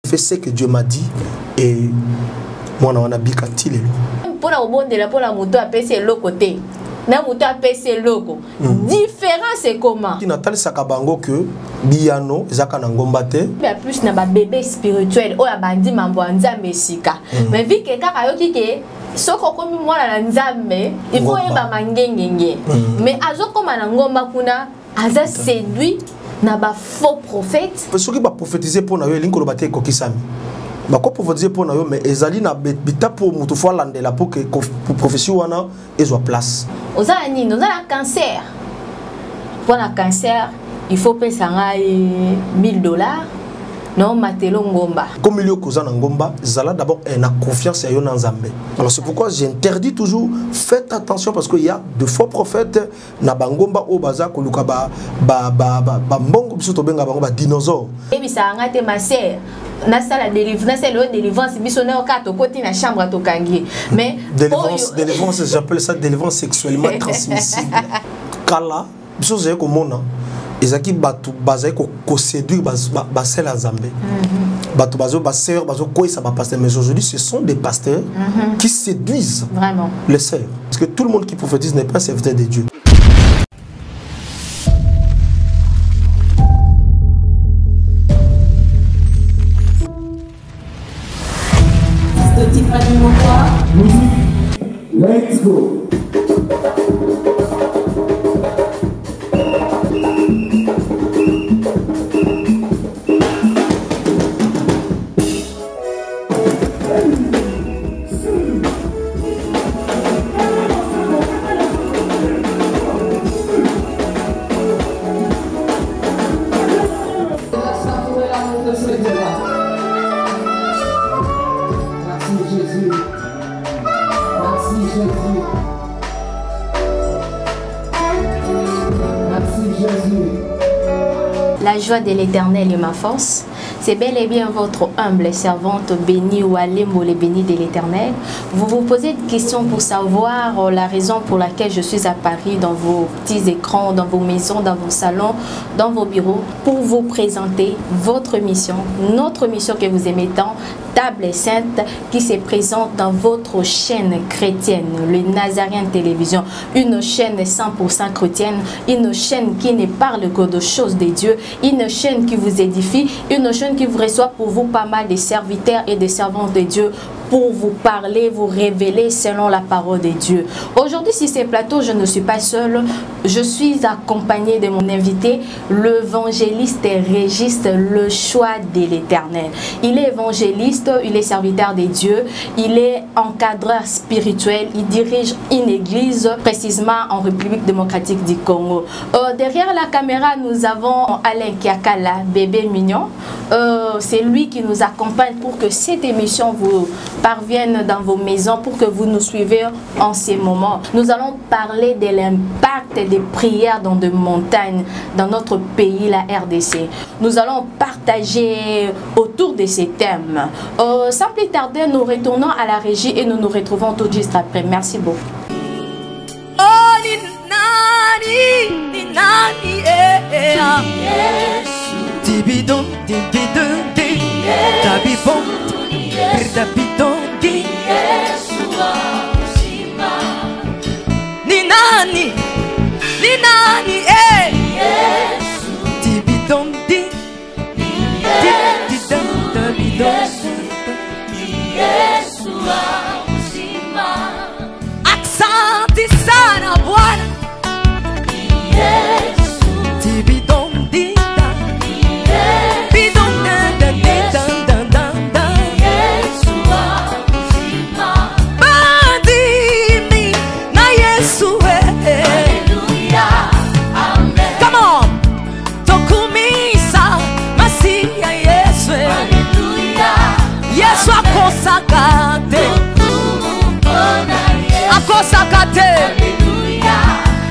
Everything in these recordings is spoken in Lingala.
Fais ce que Dieu m'a dit et moi on a bika tilelo. Pour la bonne de la pour la moto à passer l'autre côté. Na moto à passer l'autre. Différence c'est comment? Qui n'a pas le sakabango que biano zaka na ngomba te. Mais plus na ba bébé spirituel o ya bandi mambo nzambe sika. Mais vu que kaka yoki ke soko komi mwana na nzambe, il faut yeba mangengenge. Mais azo koma na ngomba kuna aza séduit na ba faux prophète. Parce que ba prophétiser pour na yo linko lo baté ko kisami. Ba ko prophétiser pour na yo mais ezali na bita pour mutu fo landela pour que prophétie wana ezwa place. Oza nini, oza na cancer. Pour la cancer, il faut payer $1000. Non, matelo ngomba. Comme il y a cause en ngomba, zala d'abord na confiance à yon nzambe. Alors c'est pourquoi j'interdis toujours, faites attention parce qu'il y a de faux prophètes na bangomba au baza koluka ba mbongo biso to benga bango ba dinosaure. Et puis ça ngate ma sœur. Na sala délivrance, c'est le délivrance biso na okato koti na chambre to kangi. Mais délivrance, j'appelle ça délivrance sexuellement transmissible. Kala biso zé ko mona ezaki batu bazai ko séduire basel nzambe. Batu bazo baseur bazo koisa ba pasteur, mais aujourd'hui ce sont des pasteurs qui séduisent vraiment les sœurs, parce que tout le monde qui prophétise n'est pas serviteur de Dieu. Let's go. La joie de l'Éternel est ma force. C'est bel et bien votre humble servante bénie ou Alembo les bénis de l'Éternel. Vous vous posez des questions pour savoir la raison pour laquelle je suis à Paris, dans vos petits écrans, dans vos maisons, dans vos salons, dans vos bureaux, pour vous présenter votre mission, notre mission que vous aimez tant, Table Sainte, qui se présente dans votre chaîne chrétienne, le Nazarien Télévision, une chaîne 100% chrétienne, une chaîne qui ne parle que de choses de Dieu, une chaîne qui vous édifie, une chaîne qui vous reçoit pour vous pas mal de serviteurs et de servantes de Dieu, pour vous parler, vous révéler selon la parole de Dieu. Aujourd'hui, sur ces plateaux, je ne suis pas seule. Je suis accompagnée de mon invité, l'évangéliste Régis, le choix de l'Éternel. Il est évangéliste, il est serviteur de Dieu, il est encadreur spirituel, il dirige une église, précisément en République démocratique du Congo. Derrière la caméra, nous avons Alain Kiakala, bébé mignon. C'est lui qui nous accompagne pour que cette émission vous parvienne dans vos maisons, pour que vous nous suivez en ces moments. Nous allons parler de l'impact des prières dans des montagnes dans notre pays, la RDC. Nous allons partager autour de ces thèmes. Sans plus tarder, nous retournons à la régie et nous nous retrouvons tout juste après. Merci beaucoup.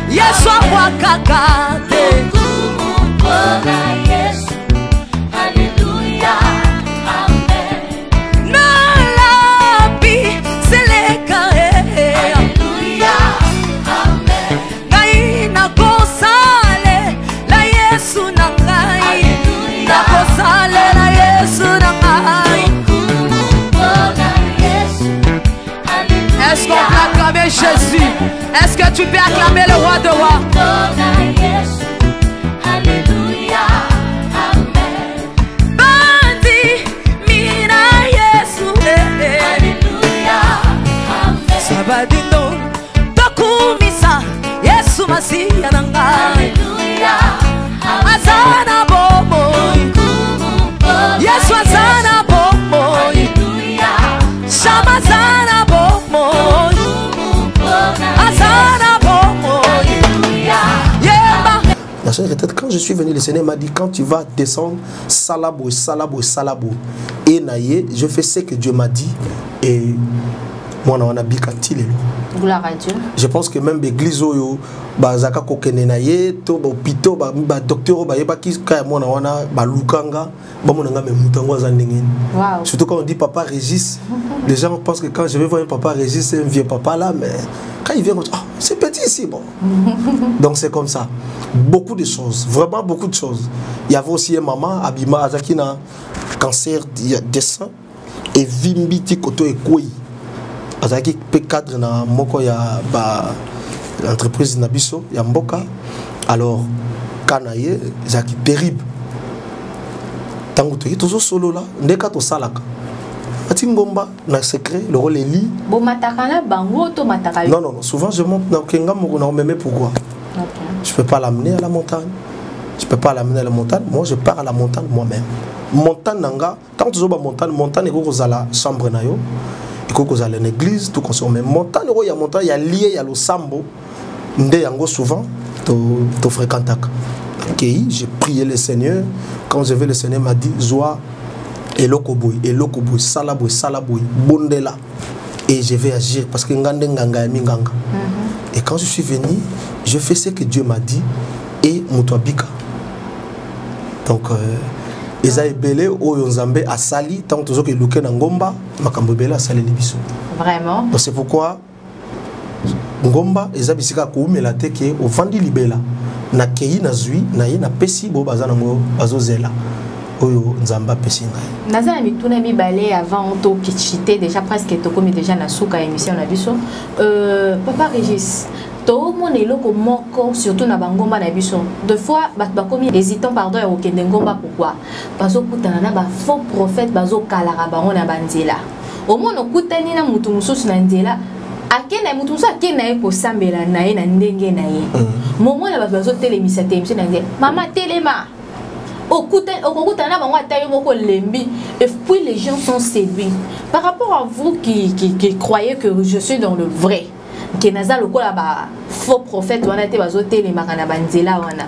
Yesu akakate Yesu, hallelujah, amen. Nalabi seleka hallelujah, amen. Ngai nakosale la Yesu nangai, nakosale la Yesu nangai. Est-ce que tu peux acclamer le roi de rois? Alléluia, Amen. Bandi mina Yesu Alléluia, Amen. Sabadino Tokumisa Yesu Masiya nanga Alléluia, Amen. Azana bomo Yesu azana bomo Alléluia, Shama azana bomo Azana bomo Yeba. La seule retraite, quand je suis venu, le Seigneur m'a dit, quand tu vas descendre, salabo, salabo, salabo. Et naïe, je fais ce que Dieu m'a dit. Et moi, on a bikatile. Gloire à Dieu. Je pense que même l'église, bazaka kokene naïe, to hôpital, ba docteur, ba yeba ki ka moi na wana ba lukanga, ba mo nga me mutango za ndengeni. Wow. Surtout quand on dit papa Régis, les gens pensent que quand je vais voir un papa Régis, c'est un vieux papa là, mais quand il vient, on dit, oh, c'est petit ici, bon. Donc c'est comme ça. Beaucoup de choses, vraiment beaucoup de choses. Il y avait aussi un maman, Abima Azakina, cancer des seins, et Vimbiti Koto et Koi. Azaki peut cadre na moko ya ba l'entreprise Nabiso, ya Mboka. Alors, Kanaye, Zaki terrible. Tango to toujours solo là, ndeka to salaka. Ati ngomba na secret, le rôle est li. Bon matakana bango to matakayo. Non, souvent je monte dans Kenga Moko na mais pourquoi? Okay. Je peux pas l'amener à la montagne. Je peux pas l'amener à la montagne. Moi, je pars à la montagne moi-même. Montagne nanga, tant que tu vas montagne, montagne, il faut à la chambre nayo. Il faut à l'église, tout consommer. Montagne, il y a montagne, il y a lié, il y a le sambo. Ndé yango souvent, tu fréquentes. Ok, j'ai prié le Seigneur. Quand je vais, le Seigneur m'a dit, Zoa, elokoboy, salaboy, salaboy, bondela. Et je vais agir parce que ngande nganga ya minganga. Et quand je suis venu, je fais ce que Dieu m'a dit et Moutouabika. Donc, Esaïe Belé, Oyonzambe, a sali, tant que tu as na Ngomba, Makambo Belé a sali libiso. Vraiment. Donc, c'est pourquoi Ngomba, Esaïe Bissika, Koumé la teke, au Vandi Libela, na Kei na Zui, na Ye na Pesi, Bo Bazanango, Bazozela. Oyo Nzamba Pesi ngai. Nazana mituna mi balé avant to kichité déjà presque to comme déjà na souka émission na biso. Papa Régis, to mon eloko moko surtout na bangomba na biso. Deux fois ba komi hésitant pardon ya okende ngomba pourquoi? Bazo kutana na ba faux prophète bazo kalara bango na banzela. Au moins okutani na mutu mususu na nzela. Akena mutu mususu akena ko sambela na ye na ndenge na ye. Momo na bazo telemisa temse na nzela. Mama telema. Et puis les gens sont séduits. Par rapport à vous qui croyez que je suis dans le vrai, que naza loko la ba faux prophète wana te bazote les makana banzela wana.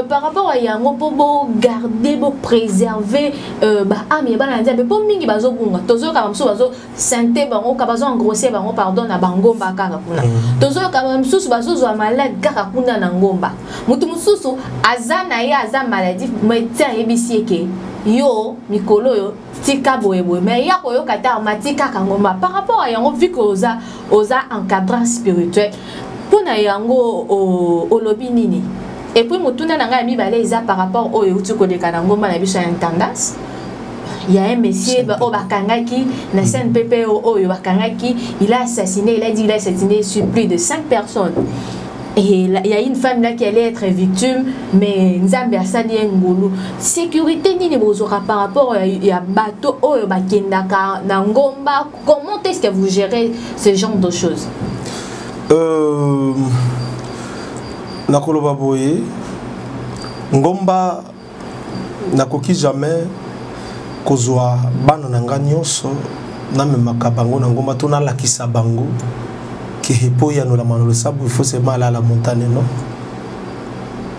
Par rapport à yango pour garder, pour préserver ba ami ba na nzambe po mingi bazo bunga. Tozo ka mso bazo santé bango ka bazo engrosser bango pardon na bangomba kaka kuna. Tozo ka mso bazo zo malade kaka kuna na ngomba. Mutu mususu azana ya azam maladie médecin ebisieke. Yo mikolo yo tika boyeboy mais ya koyo kata matika kangoma par rapport à yango vu que oza encadrant spirituel pona yango o lobi nini et puis mutuna nanga mi balé isa par rapport au yutu ko de kanangoma na biso en tendance. Il y a un monsieur au bakangaki na CNPP au bakangaki, il a assassiné, il a dit il a assassiné sur plus de 5 personnes. Et il y a une femme là qui allait être victime, mais Nzambe asali ngulu. Sécurité ni bozora par rapport à bateau oyo bakendaka na ngomba. Comment est-ce que vous gérez ce genre de choses? Nakoloba boye ngomba nakoki jamais kozwa bana nanga nyonso na memaka bango na ngomba to na lakisa bango. Il faut seulement aller à la montagne, non?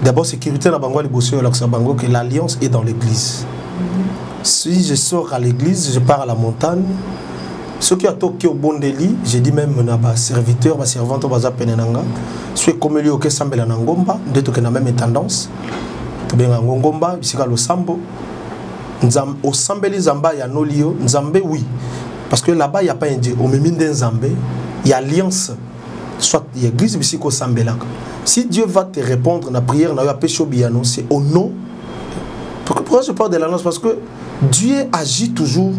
D'abord, sécurité, que l'alliance est dans l'église. Si je sors à l'église, je pars à la montagne. Ceux qui ont toqué au bon délit, j'ai dit même à serviteur, à servante, à penenanga. Ceux comme lui, ok, sambela nangomba, de toquer la même tendance. Tu bien ngomba, ici le sambo. Au sambeli zamba, il y a no lio, nzambe oui. Parce que là-bas, il n'y a pas un Dieu. Au même nzambe. Il y a alliance, soit l'église, si Dieu va te répondre dans la prière, c'est au nom. Pourquoi je parle de l'alliance? Parce que Dieu agit toujours.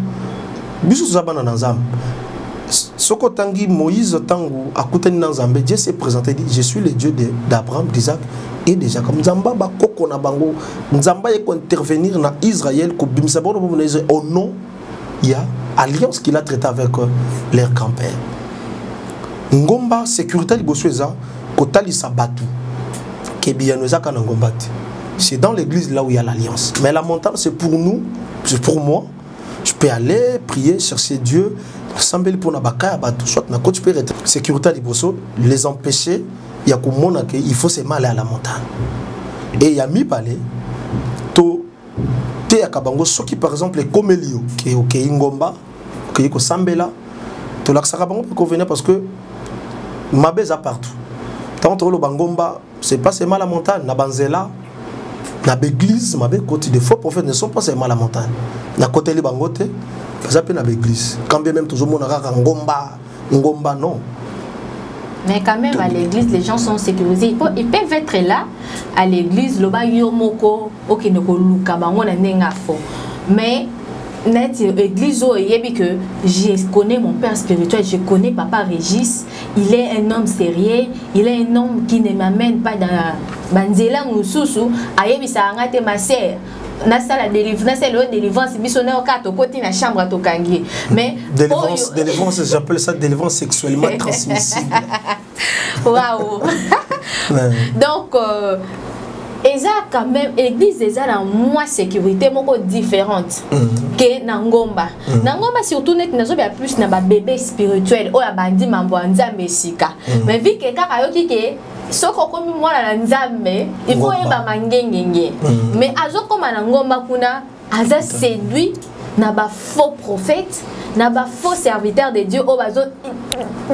Soko tangi Moïse tangu akutani na Nzambe, Dieu s'est présenté, dit je suis le Dieu d'Abraham, d'Isaac et de Jacob. Nzamba ba koko na bango, Nzamba yeko intervenir na Israël ko bimisa bono au nom il y a alliance qu'il a traité avec leur grand-père. Ngomba sécurité liboso eza kotali sabatu kebiano eza kana ngomba. C'est dans l'église là où il y a l'alliance. Mais la montagne c'est pour nous, c'est pour moi. Je peux aller prier, chercher Dieu. Sambeli pour nabaka batu soit na coach peut être sécurité liboso les empêcher il y a comme il faut se mal à la montagne et il y a mis parler to te akabango soki par exemple les comelio qui est OK ngomba qui ko sambela to la sakabango peut convenir parce que mabeza partout tant to lo bangomba c'est pas seulement la montagne na banzela na l'église mabe côté des faux prophètes ne sont pas seulement la montagne na côté les bangote ça peut être l'église. Quand bien même toujours mon ngomba non. Mais quand même à l'église les gens sont sécurisés. Ils peuvent être là à l'église le ba yomoko okinoko luka bango na nenga fo. Mais net église o yebi que je connais mon père spirituel, je connais papa Régis, il est un homme sérieux, il est un homme qui ne m'amène pas dans banzela mususu, ayebi sa ngate ma sœur. Na sala délivrance missionnaire au côté na chambre à tokangi mais délivrance j'appelle ça délivrance sexuellement transmissible. Waouh. Donc eza quand même église eza na moi sécurité moko différente que na ngomba na ngomba surtout net nazo bien plus na ba bébé spirituel o ya bandi mambo Nzambe sika mais vu que kaka yoki ke soko komi mwana na Nzambe il faut yeba mangengenge mais azo koma na ngomba kuna aza séduit na ba faux prophète na ba faux serviteur de Dieu o bazo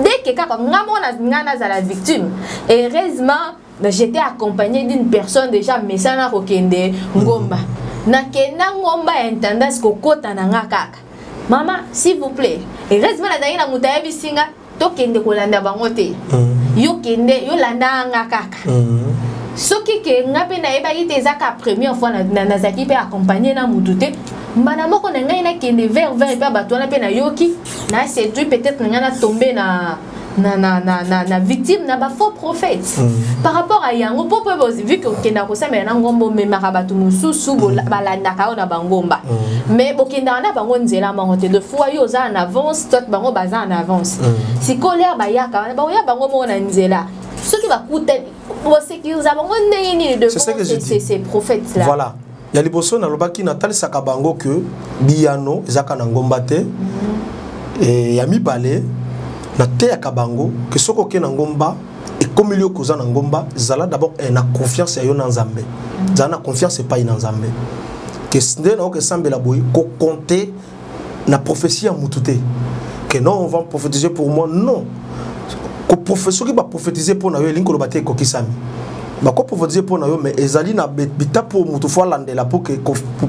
dès que kaka ngana za la victime et heureusement j'étais accompagné d'une personne déjà mesana kokende ngomba na kena ngomba intendance kokota na ngakaka maman s'il vous plaît et heureusement la dangina mutaye bisinga to kende kolanda bangote yo kende yo landa ngakaka soki ke ngape na eba ite zaka première fois na zaki pe accompagné na mutute mbana moko na ngai na kende vers pe bato na pe na yoki na séduit peut-être na tomber na victime na ba faux prophète par rapport à yango popo vu que kenda ko samela na ngombo me marabatu mususu balanda ka na bangomba mais bokenda na bango nzela mangote de fois yo za en avance tot bango baza en avance si colère ba yaka ba ya bango mo na nzela ceux qui va coûter pour sécuriser bango nini de ces prophètes là voilà ya liboso na lobaki na tali sakabango que biano zaka na ngomba te et ya mibale na te ya kabango que soko ke na ngomba et comme il y a cause na ngomba zala d'abord na confiance ya yo na Nzambe zala na confiance pas na Nzambe que ndé na que sambela boy ko compter na prophétie en mutute que non on va prophétiser pour moi non ko professeur qui va prophétiser pour na yo linko lobate ko kisami ba ko prophétiser pour na yo mais ezali na bita pour mutu fois landela pour que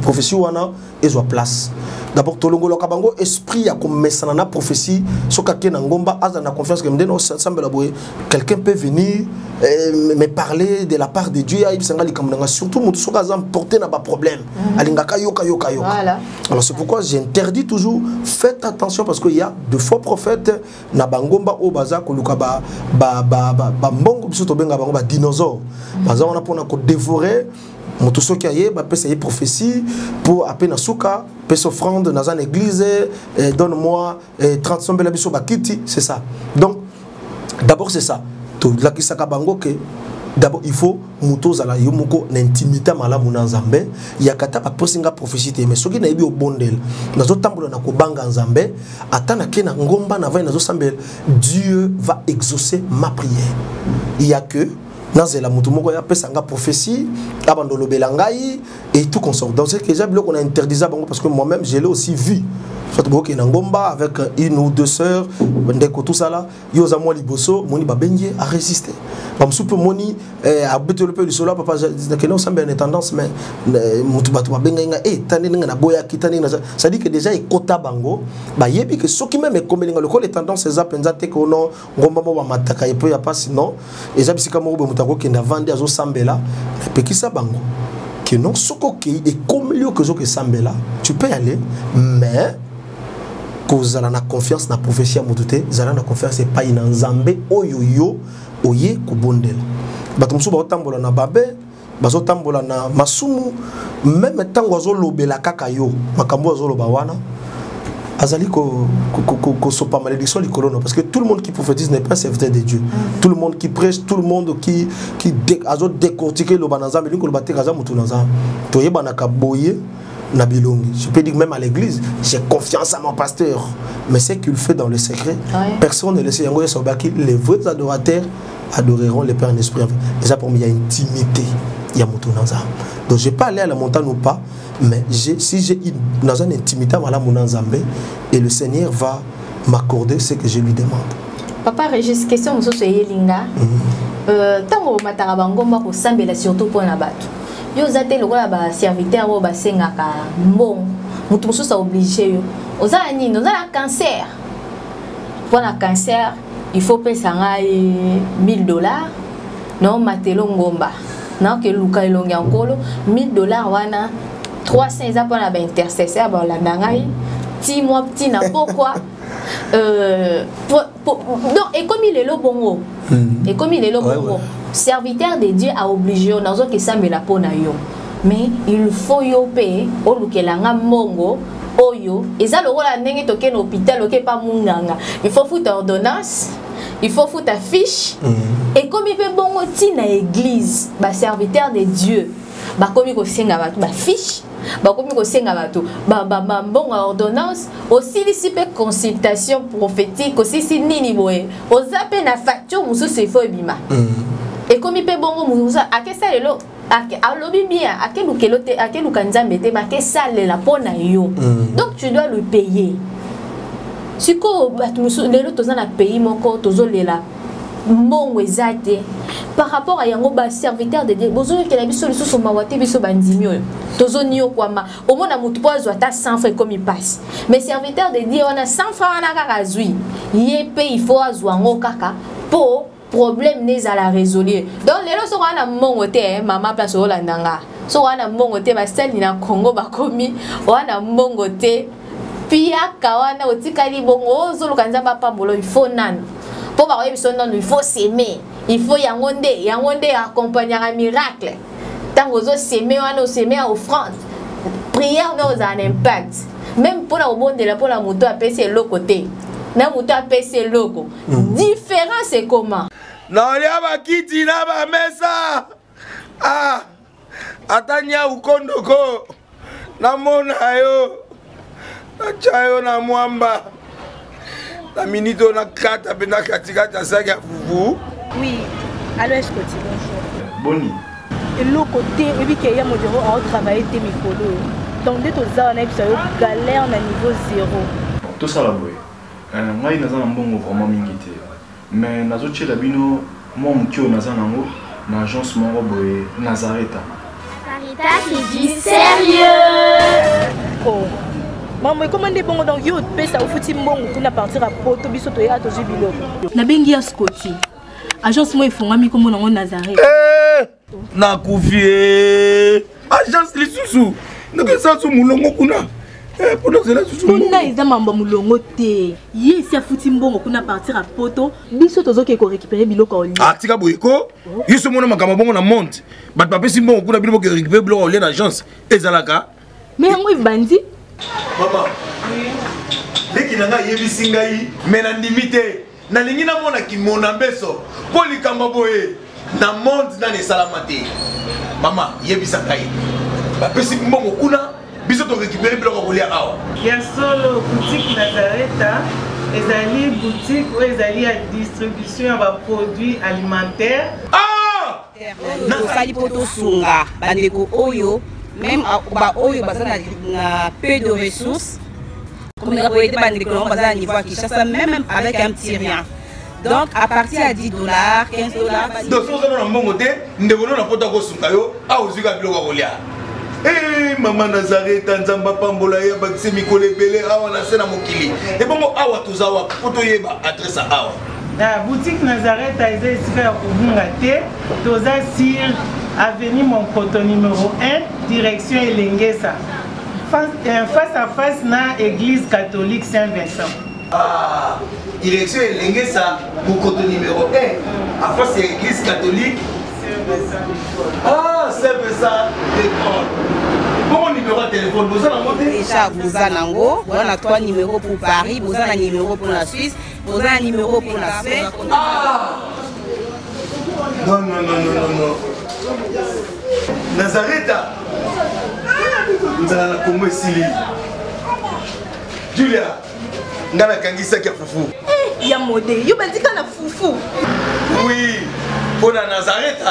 prophétie wana ezwa place. D'abord, tolongolo kabango esprit ya komesana na prophétie soka ke na ngomba aza na confiance que mdeno sambela boye quelqu'un peut venir me parler de la part de Dieu ya ibsanga likamnanga surtout mutu soka aza porter na ba problème alingaka yoka voilà. Alors c'est pourquoi j'interdis toujours faites attention parce qu'il y a de faux prophètes na bangomba o baza koluka ba mbongo biso to benga bango ba dinosaure baza on a pour na ko dévorer moto soki aye ba pesa ye prophétie pour apena suka pesa offrande dans une église donne-moi 30 sombela biso bakiti c'est ça. Donc d'abord c'est ça to la kisaka bango que d'abord il faut moto zala yomoko na intimité malamu na Nzambe ya kata ba posinga prophétie mais soki na yebi obondel nazo tambola na ko banga Nzambe atana ke na ngomba na va nazo sambela Dieu va exaucer ma prière. Il y a que Nazela mutumoko ya pesanga prophétie abandolo belangai et tout consort. Donc c'est que j'ai bloqué on a interdit ça parce que moi-même je l'ai aussi vu. Soit bloqué na ngomba avec une ou deux sœurs ndeko tout ça là yoza moi liboso moni ba benye a résister. Ba msupe moni a beto le peu du solo papa que non semble une tendance mais mutu batu ba benga nga tane nga na boya kitane na ça dit que déjà e kota bango ba yebi que soki même comme les tendances ça penza te ko non ngomba mo ba mataka et puis ya pas sinon et ça bisika mo mutako kenda vendre azo sambela pe ki sa bango que non soko ki et comme lieu que zo que sambela tu peux y aller mais kozala na confiance na prophétie ya motuté zala na confiance et pas ina nzambe oyoyo oye kubondela bato musu ba tambola na babe bazo tambola na masumu même tango azo lobela kaka yo makambo azo loba wana azali ko sopa malédiction likolono parce que tout le monde qui prophétise n'est pas serviteur de Dieu. Tout le monde qui prêche, tout le monde qui azo décortiquer le banazam et le bater kaza mutu nazam. Toyeba na kaboye na bilongi. Je peux dire même à l'église, j'ai confiance à mon pasteur, mais c'est qu'il fait dans le secret. Personne ne le sait. Les vrais adorateurs adoreront le Père en esprit. Et ça pour moi il y a intimité. Il y a mutu nazam. Donc je vais pas aller à la montagne ou pas. Mais si j'ai une intimité avec mon Nzambe et le Seigneur va m'accorder ce que je lui demande. Papa, Régis, question sur ce Yelinga. Tant que matarabango mako sambela surtout pour la batte. Yo zate le rôle ba serviteur ou ba sengaka bon. Mutu musu sa obligé yo. Oza ni nous a cancer. Pour le cancer, il faut payer $1000. Non matelo ngomba. Non que luka elongi encore $1000 wana. 300 ans pour la intercesseur bon la nangai 10 mois petit na pourquoi donc et comme il est le bongo et comme il est le bongo serviteur de Dieu a obligé on a que ça me la pona yo mais il faut yo payer au lukelanga mongo oyo et ça le rôle la ndenge toke na hôpital ok pas munganga il faut foutre ordonnance il faut foutre affiche et comme il peut bongo ti na église ba serviteur de Dieu ba komi ko senga ba fiche ba komi ko senga ba to ba bon ordonnance aussi ici pe consultation prophétique aussi si nini boye o zape na facture musu se fo bima et comme il peut bongo musu akesa lelo alobi bien akelu kelote akelu kanzambe te ba ke sale la pona yo donc tu dois le payer siko ba musu lelo tozana pays moko tozolela bon ezate par rapport à yango ba serviteur de Dieu bozo que la biso liso mawate biso bandimio tozonio kwama au mona mutu pozo ata 100 francs comme il passe mais serviteur de Dieu on a 100 francs na kaka zui yepé il faut azwa ngo kaka pour problème n'est à la résoudre donc les loso wana mongote mama place olandanga so wana mongote ba style na Congo ba komi wana mongote pia kawana otikali bongo zo lukanza pambolo il faut nan pour voir il faut s'aimer il faut yangonde accompagner un miracle tant que vous s'aimer on s'aimer offrande prière nous a un impact même pour la monde de la pour la moto à passer l'autre côté na moto à passer l'autre différent c'est comment non il y a ba kiti na ba mesa ah atanya ukondoko na mona yo na chayo na mwamba la minute on a 4 pena katika tasaka fufu. Oui, alors est-ce que tu bonjour. Boni. Et l'autre côté, et puis qu'il y a mon bureau à travailler tes micros. Donc dès que tu as un galère à niveau 0. Tout ça là boy. Moi il n'a pas un bon vraiment mingité. Mais nazo tchela bino moi mkio naza nango na agence mon boy Nazareta. Sarita c'est du sérieux. Oh. Maman, comment est bon donc yo pesa au fouti mbongo pour partir à poto biso to ya to jubilo. Na bengi ya Scotty. Agence moi ifungami comme on Nazareth. Na kufie. Agence lisusu. Ndeke sansu mulongo kuna. Pour nous là susu. Kuna eza mamba mulongo te. Ye si afuti mbongo kuna partir à poto biso to zoke ko récupérer biloko oli. Ah tika boyeko. Yeso mona makamba bongo na monte. Bat papé si mbongo kuna biloko récupérer biloko oli na agence. Ezalaka. Mais moi bandi. Maman, dès nanga yebisi ngai mena ndimite na lingi na mona ki mona mbeso poli kamba boye na monde na ne salamate mama yebisa ngai ba pesi mbongo kuna biso to récupérer biloko kolia awa ya solo boutique Nazareta ezali boutique ou ezali à distribution ya ba produits alimentaires na sali poto sunga bandeko oyo même ba oyo bazana na peu de ressources comme la boîte bandeko on bazana niveau à Kinshasa même avec un petit rien donc à partir à $10 $15 donc so na mbongo te ndeko na poto ko sunga yo a ozika biloko kolia eh mama Nazareta nzamba pambola ya bakise mikole belé awa na sena mokili et bongo awa tozawa poto yeba adresse awa la boutique Nazareta est ici à Kubungate Toza sur avenue Monkoto numéro 1 direction Elengesa face à face na église catholique Saint-Vincent. Ah, direction Elengue ça, Mokoto numéro 1. En face, c'est l'église catholique. Ah, Saint-Vincent d'école. Bon numéro de téléphone, vous avez monté déjà, vous avez on a 3 numéros pour Paris, vous avez un numéro pour la Suisse, vous avez un numéro pour la Suède. Ah! Non. Nazareth, nous allons la Congo ici. Julia, nous allons kangisa kia foufou. Eh, ya modé, yo bandika na foufou. Oui, pour la Nazareth,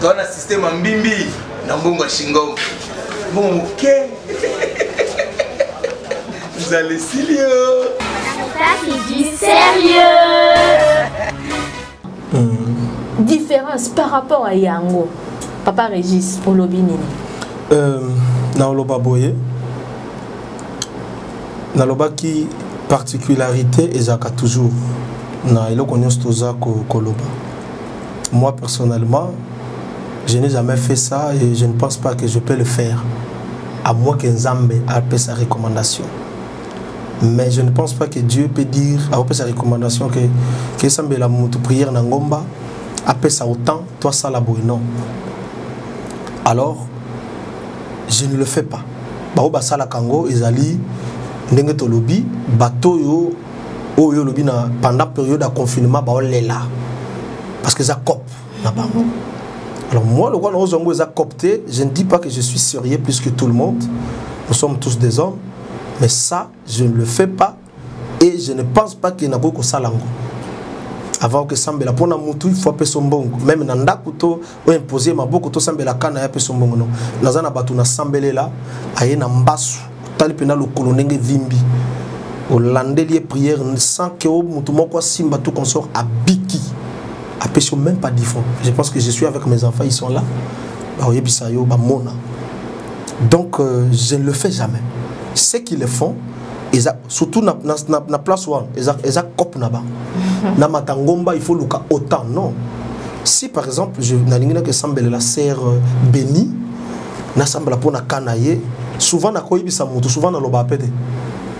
tu as un système en bimbi, dans Bongo Shingom. Bon, ok. Vous allez sérieux. Ça c'est du sérieux. Différence par rapport à Yango. Papa Régis, pour l'obinini. Dans le baboye, dans le qui particularité est toujours na ilo connaissent toza koloba. Moi personnellement, je n'ai jamais fait ça et je ne pense pas que je peux le faire, à moins que Nzambe ait sa recommandation. Mais je ne pense pas que Dieu peut dire à sa recommandation que Nzambe la mutu prière nangomba après ça autant toi ça la boue non. Alors je ne le fais pas. Bao basala kango ezali ndenge to lobi bato yo oyo lobi na pendant période de confinement ba lela parce que ça cop na bango. Alors moi le roi Nozongo est copté, je ne dis pas que je suis sérieux plus que tout le monde. Nous sommes tous des hommes, mais ça je ne le fais pas et je ne pense pas qu'il y a beaucoup de salango. Avant que Sambela pona mutu il faut appeler son bongo. Même nanda kuto ou imposer ma beaucoup to Sambela kana ya appeler son bongo non. Nazana batu na Sambele là aye na mbasu tali pena lo kolonenge vimbi. Au landelier prière sans que au mutu moko simba tout consort à biki. Appelle même pas 10 fois. Je pense que je suis avec mes enfants, ils sont là. Donc je ne le fais jamais. Ceux qui le font, surtout na place où ils ont cop na ba. Na matangomba il faut luka autant non. Si par exemple je n'alingina que sambele la sœur béni na sambela pona kanaye souvent na koyibisa mutu souvent na loba pete.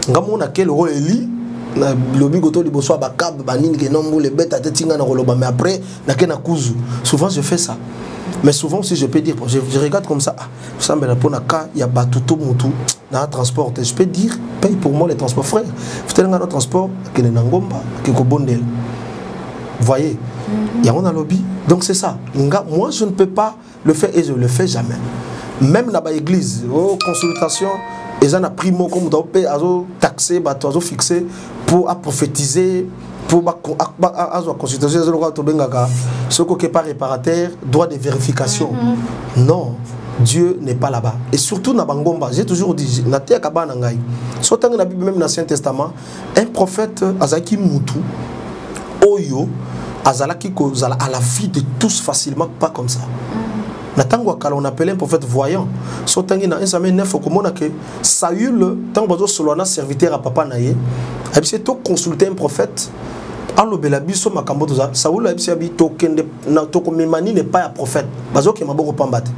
Ngamona quel roi Eli na lobi goto liboso ba kab ba nini ke nombo le beta tetinga na roloba mais après na ke na kuzu. Souvent je fais ça. Mais souvent si je peux dire je regarde comme ça sambela pona ka ya batuto mutu na transport je peux dire paye pour moi les transports frère. Faut un transport que na ngomba que ko bondel. Voyez, il y a un lobby. Donc c'est ça. Moi je ne peux pas le faire et je le fais jamais. Même dans l'église, aux consultations, ils ont pris mot comme d'opé, ils taxé, ils fixé pour prophétiser, pour consultation, ce qui n'est pas réparateur, droit de vérification. Non, Dieu n'est pas là-bas. Et surtout dans Bangomba, j'ai toujours dit, même dans l'Ancien Testament, un prophète, Azaki Moutou, Oyo, Azalaki à la vie de tous facilement, pas comme ça. On appelait un prophète voyant. Sotangi na 1 Samuel 9 okomona que Saül tant bazo solona serviteur à papa naye. Abisi to consulter un prophète. Allo belabiso makambo toza. Saül abisi abi to kende na to komemani n'est pas un prophète. Bazo ke maboko pambate.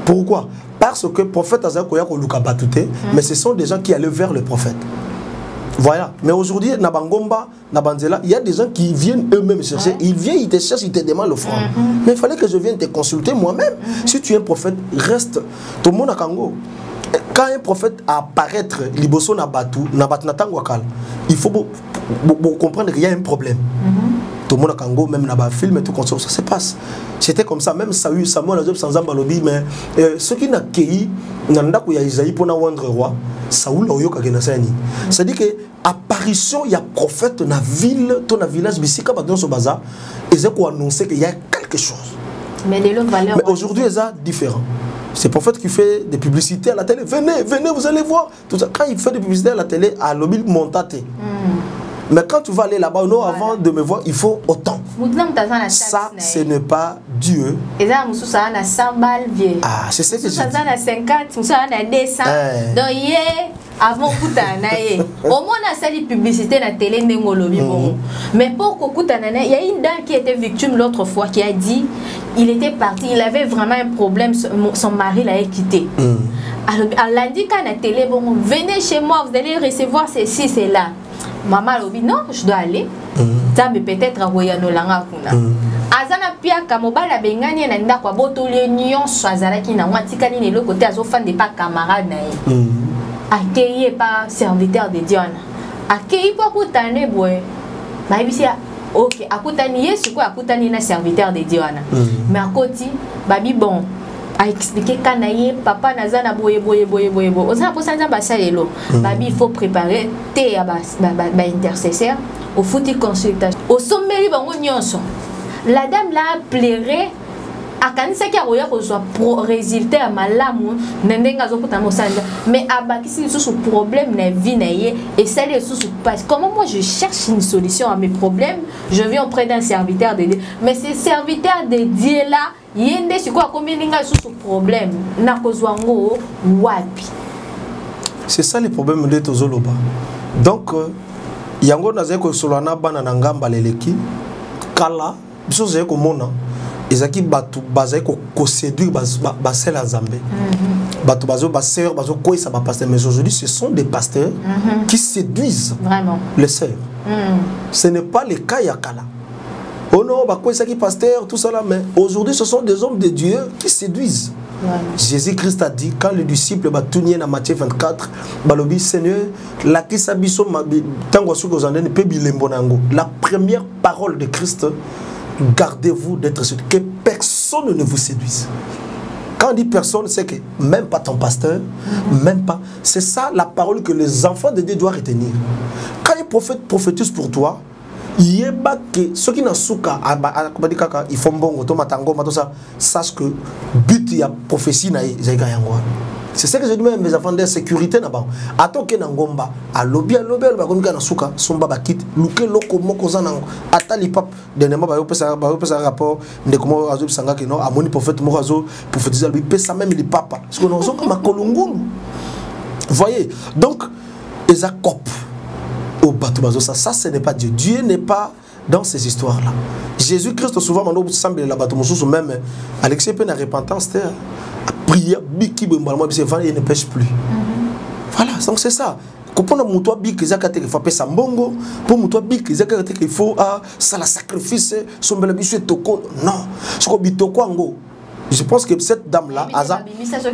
Pourquoi? Parce que prophète azako ya ko luka batute, mais ce sont des gens qui allaient vers le prophète. Voilà. Mais aujourd'hui, na Bangomba, na Banzela, il y a des gens qui viennent eux-mêmes chercher. Ils viennent, ils te cherchent, ils te demandent l'offrande. Mais il fallait que je vienne te consulter moi-même. Si tu es un prophète, reste. Tout le monde a Kango. Quand un prophète apparaître, liboso na batu na tangwakal, il faut comprendre qu'il y a un problème. Tout le monde a Kango, même na film et tout comme ça se passe. C'était comme ça, même Samuel Azob sans Zambalobi, mais ce qui n'a qu'éi, nanda ko ya Isaïe pour na wandre roi, Saoul oyo kagena sani. C'est-à-dire que apparition il y a prophète na ville, ton village bisika ba dans ce bazar, ils ont annoncé qu'il y a quelque chose. Mais aujourd'hui ils sont différents. C'est le prophète qui fait des publicités à la télé. Venez, venez, vous allez voir. Tout ça. Quand il fait des publicités à la télé, à l'obile montate. Mais quand tu vas aller là-bas, non, avant de me voir, il faut autant. Ça, ce n'est pas Dieu. Ah, c'est ce que je dis. Donc, avant au moins on a sali publicité na télé ndengolobi bon. Mais pour kokutana, il y a une dame qui était victime l'autre fois qui a dit il était parti, il avait vraiment un problème, son mari l'a quitté. Alors elle a dit qu'à la télé bon, venez chez moi, vous allez recevoir ceci, c'est là. Maman a dit non, je dois aller. Ça mais peut-être à Royano langa kuna. Azana pia kamobala bengani na ndakwa botole nyonso azalaki na mwatikani ne le côté azofan de pas camarade na ye. Accueilli par serviteur de Dieu. Accueilli par Koutane boy. Bah ici ok, Akoutani est quoi Akoutani na serviteur de Dieu. Mais à côté, babi bon a expliqué kanaye papa nazana boye. On s'en pour ça ba elo. Babi il faut préparer thé à ba intercesseur au fouti consultation. Au sommet bango nyonso. La dame l'a pleuré. Akanisa ki aroya ko soit pro résultat à malamu nendenga zo puta mosanda mais abakisi sous problème na vie na ye et ça les sous passe comment moi je cherche une solution à mes problèmes je viens auprès d'un serviteur de Dieu mais ce serviteur de Dieu là yende siko combien ninga sous problème na kozwango wapi. C'est ça les problèmes de tozoloba donc yango naze ko solana bana na ngamba leleki kala biso ze ko mona ezaki batu bazaye ko séduire basel à Zambé. Batu bazo baseur bazo koisa ba pasteur mais aujourd'hui ce sont des pasteurs qui séduisent vraiment les sœurs. Ce n'est pas le cas yakala. Oh non, ba koisa qui pasteur tout ça là mais aujourd'hui ce sont des hommes de Dieu qui séduisent. Jésus-Christ a dit quand le disciple va tourner dans Matthieu 24 balobi Seigneur la kisabiso tango suko zandene pe bilembo nango. La première parole de Christ, gardez-vous d'être sûr que personne ne vous séduise. Quand on dit personne, c'est que même pas ton pasteur, même pas. C'est ça la parole que les enfants de Dieu doivent retenir. Quand les prophètes prophétisent pour toi, il y a que ceux qui n'ont souka, ils font bon, sache que but il y a prophétie na c'est ce que je dis même mes enfants de sécurité na ba. Attends que na ngomba, a lobby ba komika na souka, somba ba kit, luke loko moko za nango. Atali pap de nema ba pesa rapport de comment azo sanga que non, amoni prophète moko azo prophétiser lui pesa même les papa. Parce que nous sommes ma kolungulu. Voyez, donc eza cop au bateau bazo ça ce n'est pas Dieu. Dieu n'est pas dans ces histoires-là. Jésus-Christ souvent mando semble la bateau mususu même Alexis pe na repentance terre. Prière, biki bembalama bise vendre il ne pêche plus. Voilà, donc c'est ça. Comprendre muto biki zakate qu'il faut payer sambongo, pour muto biki zakate qu'il faut ça la sacrifice, sombela bisu toko. Non, ce ko bitoko ango. Je pense que cette dame là aza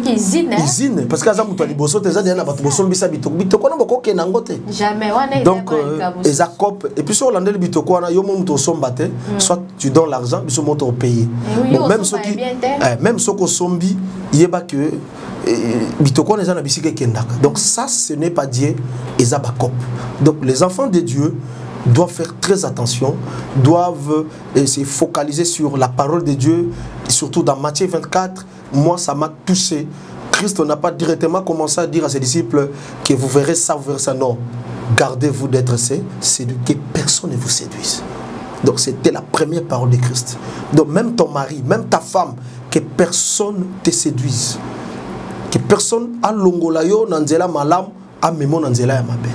izine parce que aza muto liboso teza dia na bato boso mbisa bitoko na boko ke nangote. Jamais wana. Donc ezakop et puis sur l'andel bitoko na yo muto sombate, soit tu donnes l'argent, biso moto au pays. Bon, même ceux qui même ceux qui sombi yeba que bitoko na na bisike kendaka. Donc ça ce n'est pas Dieu ezabakop. Donc les enfants de Dieu doivent faire très attention, doivent se focaliser sur la parole de Dieu, et surtout dans Matthieu 24, moi ça m'a touché. Christ n'a pas directement commencé à dire à ses disciples que vous verrez ça, vous verrez ça. Non, gardez-vous d'être séduits, que personne ne vous séduise. Donc c'était la première parole de Christ. Donc même ton mari, même ta femme, que personne ne te séduise. Que personne a l'ongolayo nanzela malam, a memo nanzela yamabe.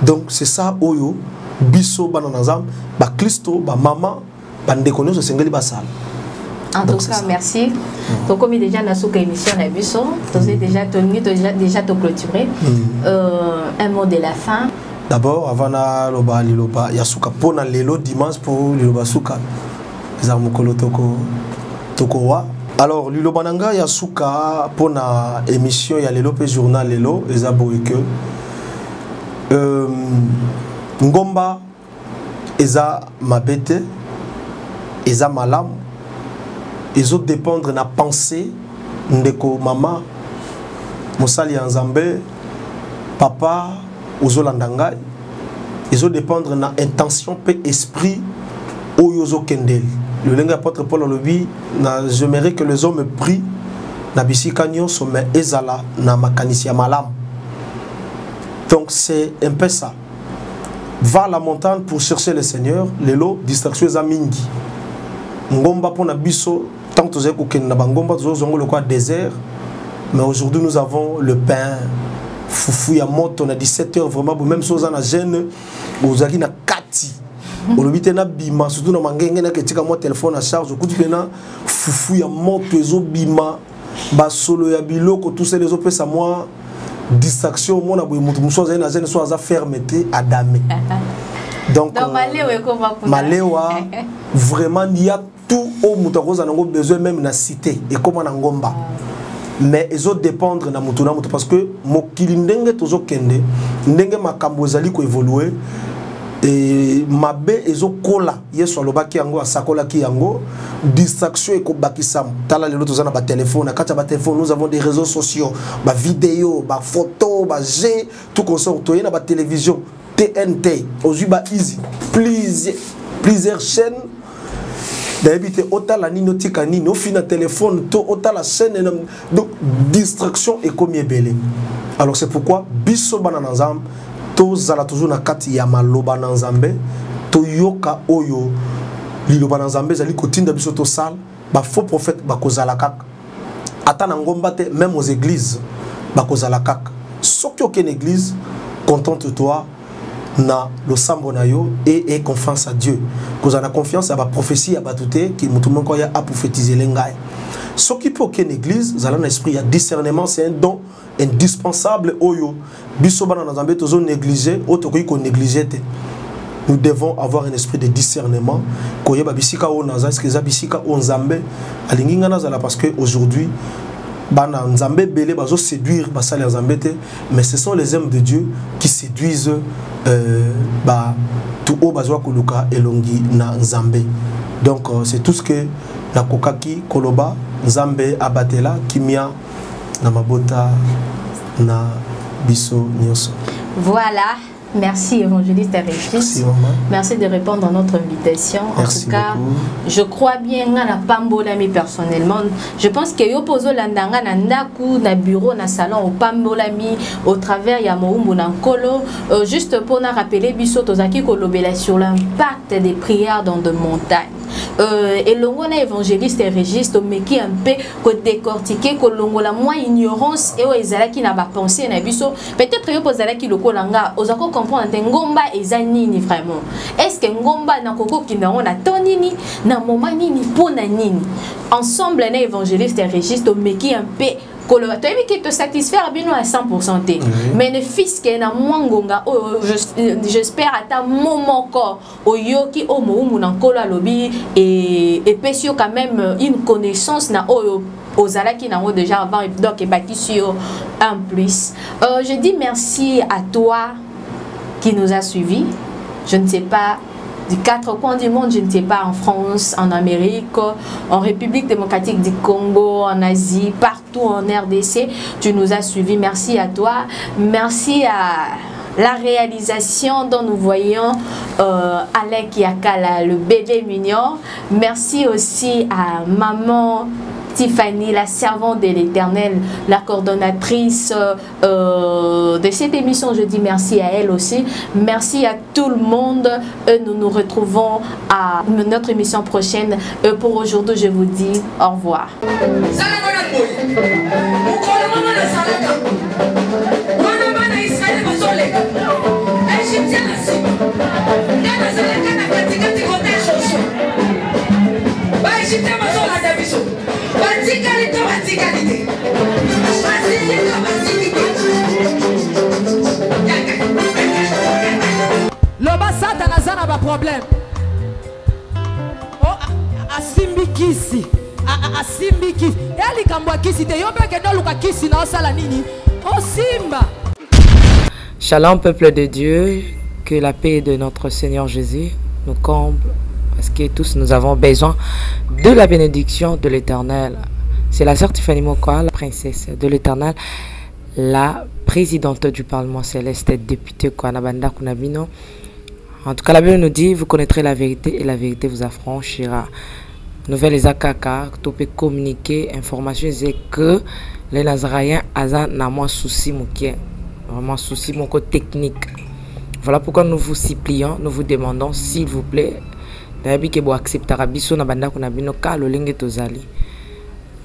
Donc c'est ça, oyo. Biso bananazam ba Christo ba maman ba ndekonyo sengeli basal. En tout cas, merci. Donc comme déjà na souka émission na biso, tu déjà tenu déjà te clôturer. Un mot de la fin. D'abord avant na loba liloba yasuka pona lelo dimanche pour liloba suka. Za mukolo toko wa. Alors liloba nanga yasuka pona émission ya lelo pe journal lelo ezabo que ngomba eza mabete eza malam ezo dépendre na pensée ndeko mama mosali ya nzambe papa ozolanda ngai ezo dépendre na intention pe esprit oyo ozokendeli le lenga apôtre Paul alobi na j'aimerais que les hommes prient na bisika nyonso mais ezala na makanisi ya malam. Donc c'est un peu ça. va à la montagne pour chercher le Seigneur. Lelo distraction est mingi. Ngomba pour na biso tant que vous avez na bangomba toujours le quoi désert. Mais aujourd'hui nous avons le pain. Foufou ya moto na 17h vraiment même chose na jeune ozaki na kati. Olobite na bima surtout na mangenge na ketika mo téléphone à charge okuti pena foufou ya moto ezo bima ba solo ya biloko tous ces les autres ça moi distraction mon na boy mutu muso za na jeune so za fermeté adamé. Donc Malewa vraiment il y a tout au mutu koza nango besoin même na cité et comment na ngomba. Mais ils ont dépendre na mutu parce que mokili ndenge tozo kende ndenge makambo ezali ko évoluer et mabe ezo kola yeso alobaki yango asakola ki yango distraction eko bakisam tala lelo tozana ba téléphone akata ba téléphone nous avons des réseaux sociaux ba vidéo ba photo ba G tout consort to na ba télévision TNT ozuba easy plusieurs chaînes d'habiter autant la ninotika ni no fina téléphone to autant la chaîne donc distraction et comme belé. Alors c'est pourquoi biso bananazam to zala toujours na kati ya maloba na nzambe to yoka oyo liloba na nzambe zali kotinda biso to sal ba faux prophète ba kozala kaka ata na ngomba te même aux églises ba kozala kaka soki aucune église contente-toi na lo sambo na yo et confiance à Dieu. Cause on a confiance à la prophétie à batouté qui mutumo ko ya a prophétiser lengai. Ce qui peut qu'une église, zala na esprit ya discernement, c'est un don indispensable oyo. Biso bana na zambe tozo négliger, auto ko négliger te. Nous devons avoir un esprit de discernement. Ko yeba bisika o na za est-ce que za bisika o nzambe alingi ngana zala parce que aujourd'hui bana nzambe belé bazo séduire basali nzambe te, mais ce sont les hommes de Dieu qui séduisent tout haut bazwa koluka elongi na nzambe. Donc c'est tout ce que na kokaki koloba nzambe abatela kimia na mabota na biso nyonso. Voilà. Merci évangéliste Régis. Merci de répondre à notre invitation. Merci en tout cas, beaucoup. je crois bien à la pambolami personnellement. Je pense que yo poso landanga na ndaku na bureau na salon au pambolami au travers ya moumbu na nkolo juste pour na rappeler biso tozaki kolobela sur l'impact des prières dans de montagnes. Et l'ongona évangéliste Régis mais qui un peu ko décortiquer ko longola moins ignorance et ezalaki na ba pensée na biso peut-être yo pozalaki lokolanga ozako comprendre ngomba ezanini vraiment est-ce que ngomba na koko kinango na tonini na moment nini pona nini ensemble na évangéliste Régis mais qui un peu qui te satisfaire bien à 100%. Mais ne fils que na mwangonga j'espère à ta moment corps au yoki au moumu na kola lobby et pesio quand même une connaissance na aux ala qui n'ont déjà avant donc et bâti sur un plus. Je dis merci à toi qui nous a suivis. Je ne sais pas du 4 coins du monde, je ne sais pas, en France, en Amérique, en République démocratique du Congo, en Asie, partout en RDC, tu nous as suivis. Merci à toi. Merci à la réalisation dont nous voyons Alain Kiakala, le bébé mignon. Merci aussi à maman Tiffany, la servante de l'Éternel, la coordonnatrice de cette émission. Je dis merci à elle aussi. Merci à tout le monde. Nous nous retrouvons à notre émission prochaine. Pour aujourd'hui, je vous dis au revoir. L'obasata nazana ba problème. Oh asimbi kisi. Asimbi kisi. Yali kambwa kisi te yobe ke doluka kisi na osala nini? Oh simba. Shalom peuple de Dieu, que la paix de notre Seigneur Jésus nous comble parce que tous nous avons besoin de la bénédiction de l'Éternel. C'est la sœur Tiffany Mokoa, la princesse de l'Éternel, la présidente du Parlement céleste, députée Kwanabanda Kunabino. En tout cas, la Bible nous dit, vous connaîtrez la vérité et la vérité vous affranchira. Nouvelle Ezakaka, tu peux communiquer, information, c'est que les Nazaraïens ont un souci, vraiment souci technique. Voilà pourquoi nous vous supplions, nous vous demandons, s'il vous plaît, que vous acceptez biso na banda kuna bino ka lolenge tozali.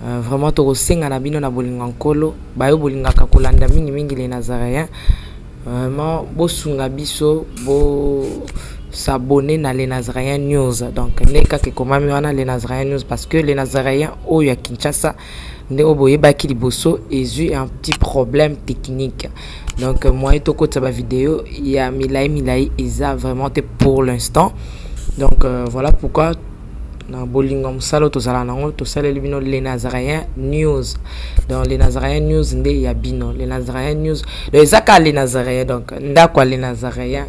Vraiment to senga na bino na bolinga nkolo, bayo bolinga ka kolanda mingi les Nazaréens. Vraiment bosunga biso bo s'abonner na les Nazaréens News. Donc neka ke komami wana les Nazaréens News parce que les Nazaréens oyo ya Kinshasa nde oboye baki liboso ezu un petit problème technique. Donc moi et toko taba vidéo il y a milai eza vraiment pour l'instant. Donc voilà pourquoi na bolinga musalo tozala nango tosala libino les Nazaréens News. Dans les Nazaréens News nde ya bino les Nazaréens News. Donc ezaka les Nazaréens donc ndakwa les Nazaréens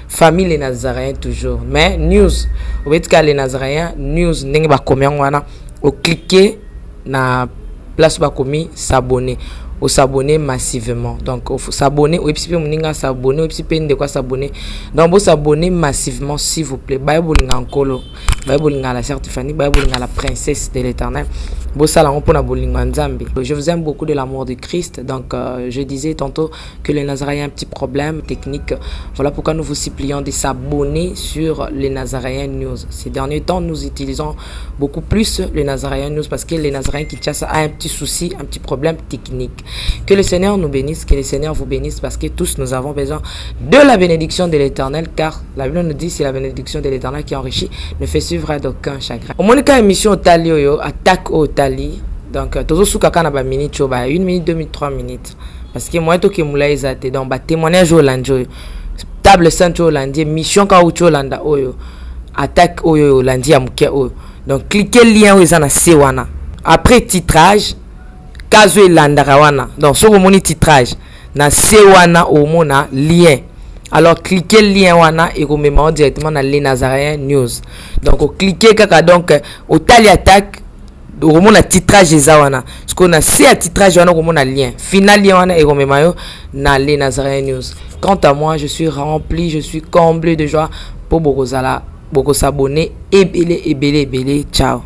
famille les Nazaréens toujours mais news obetika les Nazaréens News ndenge ba komya wana o cliquer na place ba komi s'abonner au s'abonner massivement donc au s'abonner ou epipe moninga s'abonner ou epipe de quoi s'abonner donc vous s'abonner massivement s'il vous plaît bible ngakolo bible ngala certifié bible ngala princesse de l'Éternel je vous aime beaucoup de l'amour de Christ. Donc je disais tantôt que les Nazaréens ont un petit problème technique. Voilà pourquoi nous vous supplions de s'abonner sur les Nazaréens News. Ces derniers temps, nous utilisons beaucoup plus les Nazaréens News parce que les Nazaréens Kinshasa a un petit souci, un petit problème technique. Que le Seigneur nous bénisse, que le Seigneur vous bénisse parce que tous nous avons besoin de la bénédiction de l'Éternel car la Bible nous dit c'est la bénédiction de l'Éternel qui enrichit, ne fait suivre d'aucun chagrin. Au moins, quand émission Talio attaque au Tali, donc toujours sous kakana ba minute choba 1 minute 2 minutes 3 minutes parce que moi to ke mula ezate donc ba témoignage au landio table sainte au landia mission ka au landa oyo attaque oyo landia muke oyo donc cliquez lien où ezana sewana après titrage kazo landa wana donc sur moni titrage na sewana au mona lien. Alors cliquez le lien wana et vous mettez directement dans les Nazaréens News. Donc cliquez kaka donc au tali attaque au moment la titrage des wana. Ce qu'on a c'est à titrage wana au moment lien. Final lien wana et vous mettez dans les Nazaréens News. Quant à moi, je suis rempli, je suis comblé de joie pour beaucoup s'abonner et belé. Ciao.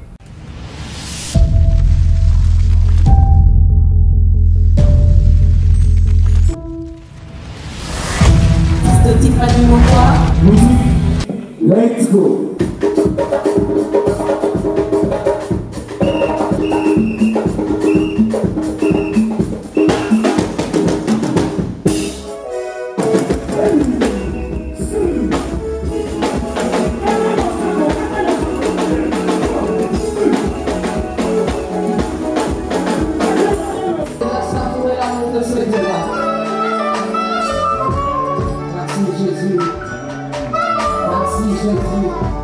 Let's go. Merci Jésus. Merci Jésus.